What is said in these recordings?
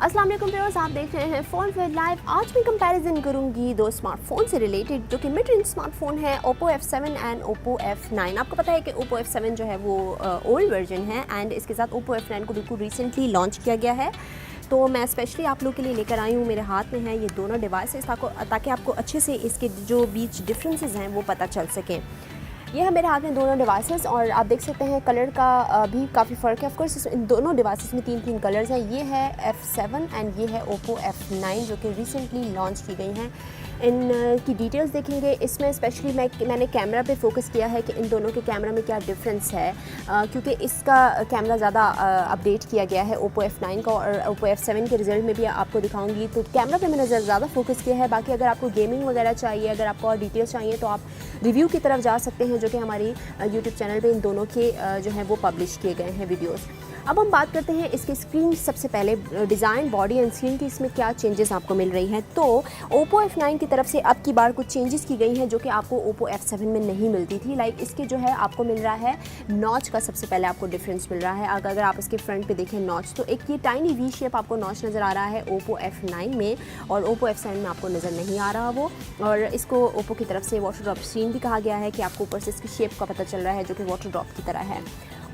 अस्सलाम वालेकुम व्यूअर्स, आप देख रहे हैं फ़ोन विद लाइव। आज मैं कंपैरिजन करूंगी दो स्मार्टफोन से रिलेटेड जो कि मिड रेंज स्मार्टफोन है, Oppo F7 and Oppo F9। आपको पता है कि Oppo F7 जो है वो ओल्ड वर्जन है एंड इसके साथ Oppo F9 को बिल्कुल रिसेंटली लॉन्च किया गया है। तो मैं स्पेशली आप लोग के लिए लेकर आई हूँ, मेरे हाथ में है ये दोनों डिवाइसेस ताकि आपको अच्छे से इसके जो बीच डिफरेंसेस हैं वो पता चल सकें। ये है मेरे हाथ में दोनों डिवाइसेस और आप देख सकते हैं कलर का भी काफ़ी फ़र्क है। ऑफकोर्स इन दोनों डिवाइसेस में तीन कलर्स हैं। ये है F7 एंड ये है Oppo F9 जो कि रिसेंटली लॉन्च की गई हैं। इन की डिटेल्स देखेंगे। इसमें स्पेशली मैंने कैमरा पे फोकस किया है कि इन दोनों के कैमरा में क्या डिफरेंस है, क्योंकि इसका कैमरा ज़्यादा अपडेट किया गया है Oppo F9 का और Oppo F7 के रिज़ल्ट में भी आपको दिखाऊंगी। तो कैमरा पे मैंने ज़्यादा फोकस किया है। बाकी अगर आपको गेमिंग वगैरह चाहिए, अगर आपको और डिटेल्स चाहिए तो आप रिव्यू की तरफ जा सकते हैं जो कि हमारी यूट्यूब चैनल पे इन दोनों के जो है वो पब्लिश किए गए हैं वीडियोस। अब हम बात करते हैं इसके स्क्रीन। सबसे पहले डिज़ाइन, बॉडी एंड स्क्रीन की इसमें क्या चेंजेस आपको मिल रही हैं। तो Oppo F9 की तरफ से अब की बार कुछ चेंजेस की गई हैं जो कि आपको Oppo F7 में नहीं मिलती थी। लाइक इसके जो है आपको मिल रहा है नॉच का सबसे पहले आपको डिफरेंस मिल रहा है। अगर आप इसके फ्रंट पे देखें नॉच, तो एक ये टाइनी वी शेप आपको नॉच नज़र आ रहा है Oppo F9 में और Oppo F7 में आपको नज़र नहीं आ रहा वो। और इसको Oppo की तरफ से वाटर ड्रॉप स्क्रीन भी कहा गया है कि आपको ऊपर से इसकी शेप का पता चल रहा है जो कि वाटर ड्रॉप की तरह है।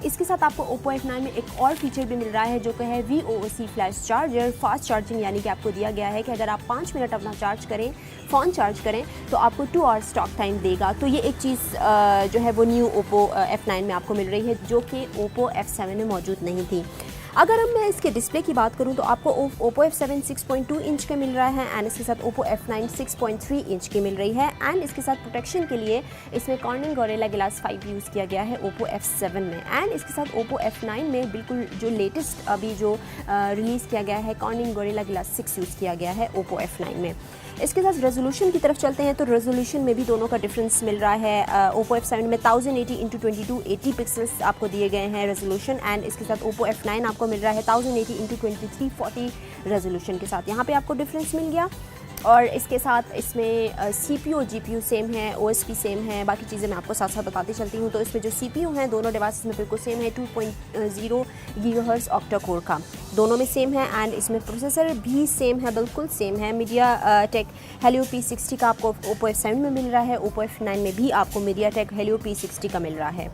इसके साथ आपको Oppo F9 में एक और फीचर भी मिल रहा है जो कि है VOOC flash charger, fast charging, यानी कि आपको दिया गया है कि अगर आप 5 मिनट अपना चार्ज करें, फ़ोन चार्ज करें तो आपको 2 आवर्स स्टॉक टाइम देगा। तो ये एक चीज़ जो है वो न्यू Oppo F9 में आपको मिल रही है जो कि Oppo F7 में मौजूद नहीं थी। अगर अब मैं इसके डिस्प्ले की बात करूं तो आपको Oppo F7 6.2 इंच का मिल रहा है एंड इसके साथ Oppo F9 6.3 इंच की मिल रही है। एंड इसके साथ प्रोटेक्शन के लिए इसमें कॉर्निंग गोरिल्ला ग्लास 5 यूज़ किया गया है Oppo F7 में। एंड इसके साथ Oppo F9 में बिल्कुल जो लेटेस्ट अभी जो रिलीज़ किया गया है कॉर्निंग गोरिल्ला ग्लास 6 यूज़ किया गया है Oppo F9 में। इसके साथ रेजोल्यूशन की तरफ चलते हैं तो रेजोल्यूशन में भी दोनों का डिफरेंस मिल रहा है। Oppo F7 में 1080x2280 पिक्सल्स आपको दिए गए हैं रेजोल्यूशन एंड इसके साथ Oppo F9 आपको मिल रहा है 1080x2340 रेजोल्यूशन के साथ। यहाँ पे आपको डिफरेंस मिल गया। और इसके साथ इसमें CPU और GPU सेम है, OS भी सेम है, बाकी चीज़ें मैं आपको साथ साथ बताती चलती हूँ। तो इसमें जो CPU हैं दोनों डिवाइसेस में बिल्कुल सेम है, 2.0 GHz ऑक्टा कोर का दोनों में सेम है। एंड इसमें प्रोसेसर भी सेम है, बिल्कुल सेम है। MediaTek Helio P60 का आपको Oppo F7 में मिल रहा है, Oppo F9 में भी आपको MediaTek Helio P60 का मिल रहा है।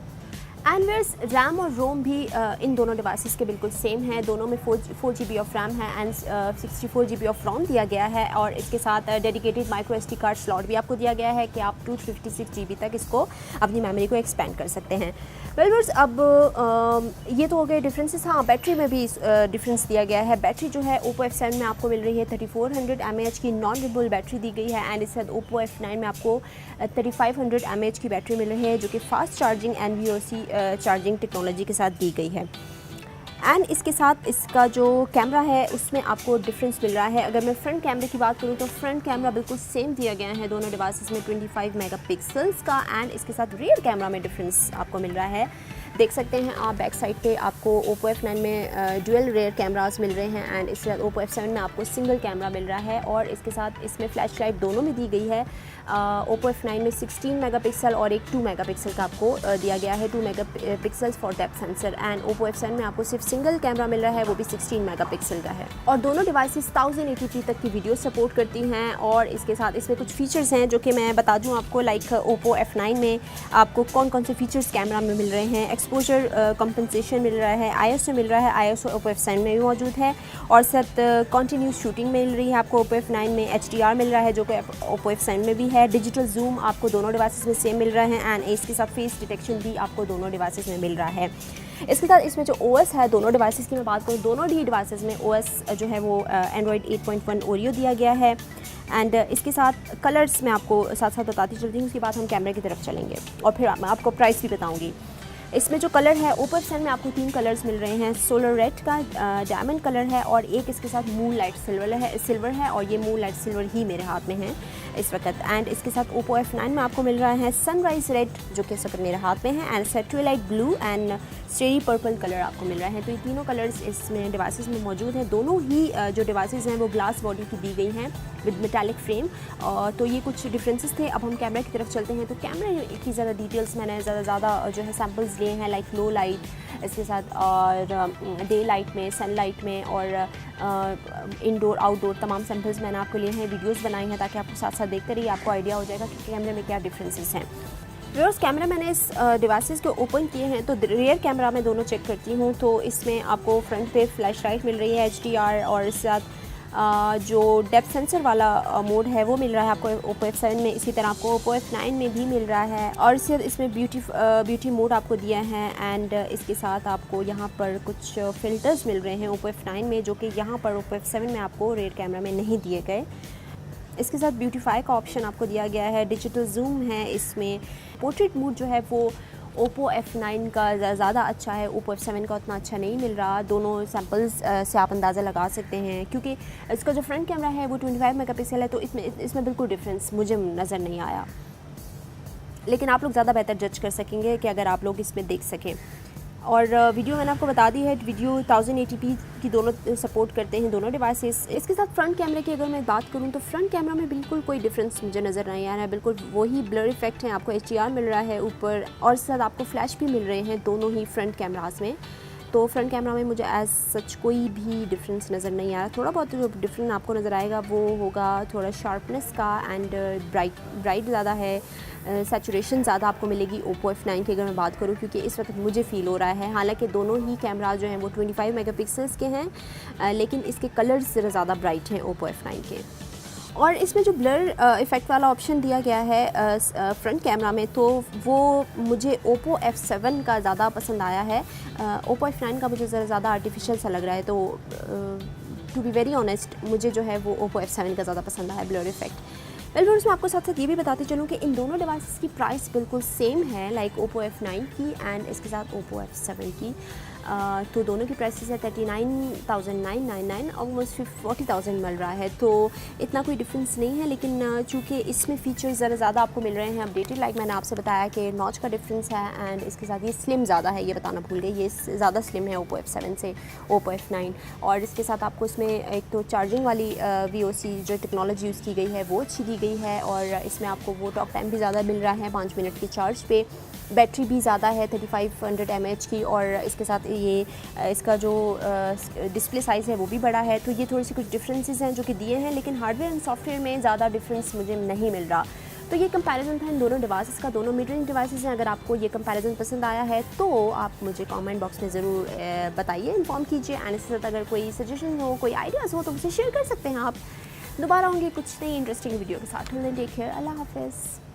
एंड रैम और रोम भी इन दोनों डिवाइसेस के बिल्कुल सेम है। दोनों में 4 GB ऑफ रैम है एंड 64 GB ऑफ रोम दिया गया है। और इसके साथ dedicated micro SD card slot भी आपको दिया गया है कि आप 256 GB तक इसको अपनी मेमोरी को एक्सपेंड कर सकते हैं। व्यूअर्स, अब ये तो हो गए डिफरेंसेस। हाँ, बैटरी में भी डिफरेंस दिया गया है। बैटरी जो है Oppo F7 में आपको मिल रही है 3400 mAh की नॉन रिबल बैटरी दी गई है एंड इसके साथ Oppo F9 में आपको 3500 mAh की बैटरी मिल रही है जो कि fast charging and VOC charging technology के साथ दी गई है। एंड इसके साथ इसका जो कैमरा है उसमें आपको डिफरेंस मिल रहा है। अगर मैं फ्रंट कैमरे की बात करूं तो फ्रंट कैमरा बिल्कुल सेम दिया गया है दोनों डिवाइसेस में 25 मेगापिक्सल्स का। एंड इसके साथ रियर कैमरा में डिफरेंस आपको मिल रहा है। देख सकते हैं आप बैक साइड पे आपको Oppo F9 में डुअल रेयर कैमरास मिल रहे हैं एंड इसके साथ Oppo F7 में आपको सिंगल कैमरा मिल रहा है। और इसके साथ इसमें फ्लैश लाइट दोनों में दी गई है। Oppo F9 में 16 मेगापिक्सल और एक 2 मेगापिक्सल का आपको दिया गया है, 2 megapixels for depth sensor. And Oppo F7 में आपको सिर्फ सिंगल कैमरा मिल रहा है, वो भी 16 मेगापिक्सल का है। और दोनों डिवाइसेस 1080p तक की वीडियो सपोर्ट करती हैं। और इसके साथ इसमें कुछ फीचर्स हैं जो कि मैं बता दूं आपको। लाइक Oppo F9 में आपको कौन कौन से फीचर्स कैमरा में मिल रहे हैं। एक्सपोजर कंपनसेशन मिल रहा है, ISO मिल रहा है, ISO Oppo F7 में भी मौजूद है। और साथ कंटिन्यूस शूटिंग मिल रही है आपको Oppo F9 में। HDR मिल रहा है जो कि Oppo F7 में भी है। डिजिटल जूम आपको दोनों डिवाइसेस में सेम मिल रहा है एंड इसके साथ फेस डिटेक्शन भी आपको दोनों डिवाइसेस में मिल रहा है। इसके साथ इसमें जो OS है दोनों डिवाइसेस की मैं बात करूँ, दोनों ही डिवाइसेस में OS जो है वो Android 8.1 Oreo दिया गया है। एंड इसके साथ कलर्स में आपको साथ साथ बताती चलती हूँ। उसके बाद हम कैमरे की तरफ चलेंगे और फिर मैं आपको प्राइस भी बताऊँगी। इसमें जो कलर है Oppo F7 में आपको 3 कलर्स मिल रहे हैं। सोलर रेड का डायमंड कलर है और एक इसके साथ मून लाइट सिल्वर है और ये मून लाइट सिल्वर ही मेरे हाथ में है इस वक्त। एंड इसके साथ Oppo F9 में आपको मिल रहा है सनराइज रेड जो कि इस वक्त मेरे हाथ में है and Twilight blue and स्टेरी purple colour आपको मिल रहा है। तो ये तीनों कलर्स इसमें डिवाइसेस में मौजूद हैं। दोनों ही जो डिवाइसेस हैं वो ग्लास बॉडी की दी गई हैं विद मेटालिक फ्रेम। तो ये कुछ डिफरेंसेस थे। अब हम कैमरा की तरफ चलते हैं। तो कैमरा की ज़्यादा डिटेल्स मैंने ज़्यादा जो है सैम्पल्स लिए हैं, लाइक लो लाइट इसके साथ और डे लाइट में, सनलाइट में और इंडोर आउटडोर तमाम सैम्पल्स मैंने आपको लिए हैं, वीडियोस बनाई हैं ताकि आपको साथ साथ देखते रहिए, आपको आइडिया हो जाएगा कि कैमरे में क्या डिफरेंसेस हैं। व्यूअर्स, कैमरा मैंने इस डिवाइसेस को ओपन किए हैं। तो रियर कैमरा में दोनों चेक करती हूँ। तो इसमें आपको फ्रंट पे फ्लैश लाइट मिल रही है HDR और इसके साथ जो डेप्थ सेंसर वाला मोड है वो मिल रहा है आपको Oppo F7 में। इसी तरह आपको Oppo F9 में भी मिल रहा है और इसमें ब्यूटी मोड आपको दिया है। एंड इसके साथ आपको यहाँ पर कुछ फ़िल्टर्स मिल रहे हैं Oppo F9 में, जो कि यहाँ पर Oppo F7 में आपको रेयर कैमरा में नहीं दिए गए। इसके साथ ब्यूटीफाई का ऑप्शन आपको दिया गया है, डिजिटल जूम है इसमें। पोर्ट्रेट मोड जो है वो Oppo F9 का ज़्यादा अच्छा है, Oppo F7 का उतना अच्छा नहीं मिल रहा। दोनों सैम्पल्स से आप अंदाज़ा लगा सकते हैं, क्योंकि इसका जो फ्रंट कैमरा है वो 25 मेगापिक्सल है। तो इसमें बिल्कुल डिफरेंस मुझे नज़र नहीं आया, लेकिन आप लोग ज़्यादा बेहतर जज कर सकेंगे कि अगर आप लोग इसमें देख सकें। और वीडियो मैंने आपको बता दी है, वीडियो 1080p की दोनों सपोर्ट करते हैं, दोनों डिवाइसेस। इसके साथ फ्रंट कैमरे की अगर मैं बात करूं तो फ्रंट कैमरा में बिल्कुल कोई डिफरेंस मुझे नज़र नहीं आ रहा है। बिल्कुल वही ब्लर इफेक्ट है, आपको HDR मिल रहा है ऊपर और इसके साथ आपको फ्लैश भी मिल रहे हैं दोनों ही फ्रंट कैमरास में। तो फ्रंट कैमरा में मुझे एज सच कोई भी डिफरेंस नज़र नहीं आ रहा। थोड़ा बहुत जो डिफरेंस आपको नज़र आएगा वो होगा थोड़ा शार्पनेस का एंड ब्राइट ज़्यादा है, सैचुरेशन ज़्यादा आपको मिलेगी Oppo F9 की अगर मैं बात करूँ, क्योंकि इस वक्त मुझे फ़ील हो रहा है। हालांकि दोनों ही कैमरा जो हैं वो 25 मेगापिक्सल्स के हैं, लेकिन इसके कलर्स ज़्यादा ब्राइट हैं Oppo F9 के। और इसमें जो ब्लर इफ़ेक्ट वाला ऑप्शन दिया गया है फ्रंट कैमरा में, तो वो मुझे Oppo F7 का ज़्यादा पसंद आया है। Oppo F9 का मुझे ज़्यादा आर्टिफिशियल सा लग रहा है। तो टू बी वेरी ऑनेस्ट मुझे जो है वो Oppo F7 का ज़्यादा पसंद आया ब्लर इफ़ेक्ट। व्यूअर्स, मैं आपको साथ साथ ये भी बताती चलूँ कि इन दोनों डिवाइसेस की प्राइस बिल्कुल सेम है, लाइक Oppo F9 की एंड इसके साथ Oppo F7 की। तो दोनों की प्राइसेस है 39,999, ऑलमोस्ट 40,000 मिल रहा है। तो इतना कोई डिफरेंस नहीं है, लेकिन चूँकि इसमें फ़ीचर्स ज़्यादा आपको मिल रहे हैं अपडेटेड, लाइक मैंने आपसे बताया कि नॉच का डिफरेंस है एंड इसके साथ ये स्लिम ज़्यादा है, ये बताना भूल गई, ये ज़्यादा स्लिम है Oppo F7 से Oppo F9। और इसके साथ आपको इसमें एक तो चार्जिंग वाली VOC जो टेक्नोलॉजी यूज़ की गई है वो अच्छी दी गई है और इसमें आपको वो टॉक टाइम भी ज़्यादा मिल रहा है 5 मिनट की चार्ज पे। बैटरी भी ज़्यादा है 3500 mAh की और इसके साथ ये इसका जो डिस्प्ले साइज़ है वो भी बड़ा है। तो ये थोड़ी सी कुछ डिफरेंसेस हैं जो कि दिए हैं, लेकिन हार्डवेयर एंड सॉफ्टवेयर में ज़्यादा डिफरेंस मुझे नहीं मिल रहा। तो ये कंपैरिजन था इन दोनों डिवाइसेस का, दोनों मिड रेंज डिवाइसेस हैं। अगर आपको ये कंपैरिजन पसंद आया है तो आप मुझे कमेंट बॉक्स में ज़रूर बताइए, इन्फॉर्म कीजिए। एंड इसके साथ अगर कोई सजेशन हो, कोई आइडियाज़ हो तो मुझे शेयर कर सकते हैं आप। दोबारा होंगे कुछ नई इंटरेस्टिंग वीडियो के साथ। टेक केयर, अल्लाह हाफिज़।